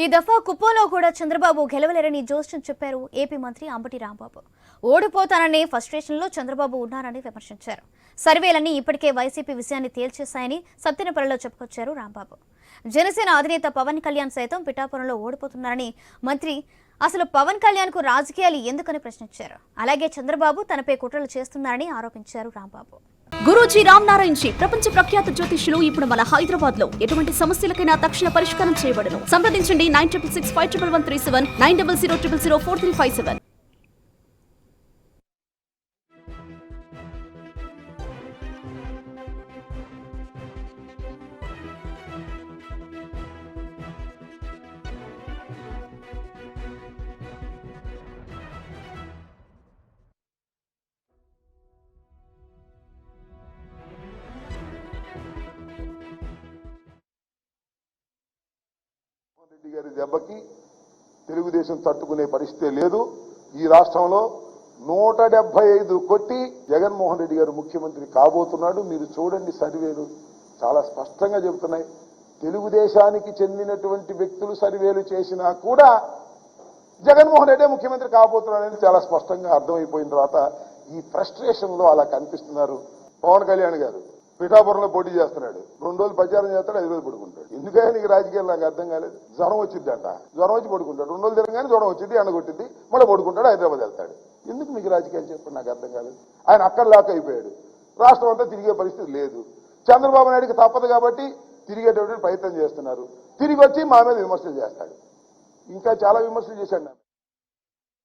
ఈ దఫా కుప్పంలో కూడా చంద్రబాబు గెలవలేరని జోస్యం చెప్పారు ఏపీ మంత్రి అంబటి రాంబాబు. ఓడిపోతానని ఫ్రస్ట్రేషన్లో చంద్రబాబు ఉన్నారని విమర్శించారు. సర్వేలన్నీ ఇప్పటికే వైసీపీ విషయాన్ని తేల్చేశాయని సత్తెనపల్లిలో చెప్పుకొచ్చారు రాంబాబు. జనసేన అధినేత పవన్ కళ్యాణ్ సైతం పిఠాపురంలో ఓడిపోతున్నారని మంత్రి అసలు పవన్ కళ్యాణ్ కు రాజకీయాలు ఎందుకని ప్రశ్నించారు. అలాగే చంద్రబాబు తనపై కుట్రలు చేస్తున్నారని ఆరోపించారు రాంబాబు. గురూజీ రామ్ నారాయణ్ జీ ప్రపంచ ప్రఖ్యాత జ్యోతిష్యులు ఇప్పుడు మన హైదరాబాద్ లో ఎటువంటి సమస్యలకైనా తక్షణ పరిష్కారం చేయబడును. సంప్రదించండి 96651137 9000004357. రెడ్డి గారి దెబ్బకి తెలుగుదేశం తట్టుకునే పరిస్థితే లేదు. ఈ రాష్ట్రంలో 175 కొట్టి జగన్మోహన్ రెడ్డి గారు ముఖ్యమంత్రి కాబోతున్నాడు. మీరు చూడండి, సర్వేలు చాలా స్పష్టంగా చెబుతున్నాయి. తెలుగుదేశానికి చెందినటువంటి వ్యక్తులు సర్వేలు చేసినా కూడా జగన్మోహన్ రెడ్డి ముఖ్యమంత్రి కాబోతున్నాడని చాలా స్పష్టంగా అర్థమైపోయిన తర్వాత ఈ ఫ్రస్ట్రేషన్ లో అలా కనిపిస్తున్నారు. పవన్ కళ్యాణ్ గారు పిఠాపురంలో పోటీ చేస్తున్నాడు. 2 రోజులు ప్రచారం చేస్తాడు, 5 రోజులు పడుకుంటాడు. ఎందుకైనా నీకు రాజకీయాలు నాకు అర్థం కాలేదు. జ్వరం వచ్చింది అంట, జ్వరం వచ్చి పడుకుంటాడు. 2 రోజులు తిరగగానే జ్వరం వచ్చింది, ఎండగొట్టింది, మళ్ళీ పడుకుంటాడు, హైదరాబాద్ వెళ్తాడు. ఎందుకు మీకు రాజకీయాలు చెప్పండి, నాకు అర్థం కాలేదు. ఆయన అక్కడ లాక్ అయిపోయాడు. రాష్ట్రం అంతా తిరిగే పరిస్థితి లేదు. చంద్రబాబు నాయుడికి తప్పదు కాబట్టి తిరిగేటువంటి ప్రయత్నం చేస్తున్నారు. తిరిగి వచ్చి మా మీద విమర్శలు చేస్తాడు. ఇంకా చాలా విమర్శలు చేశాడు.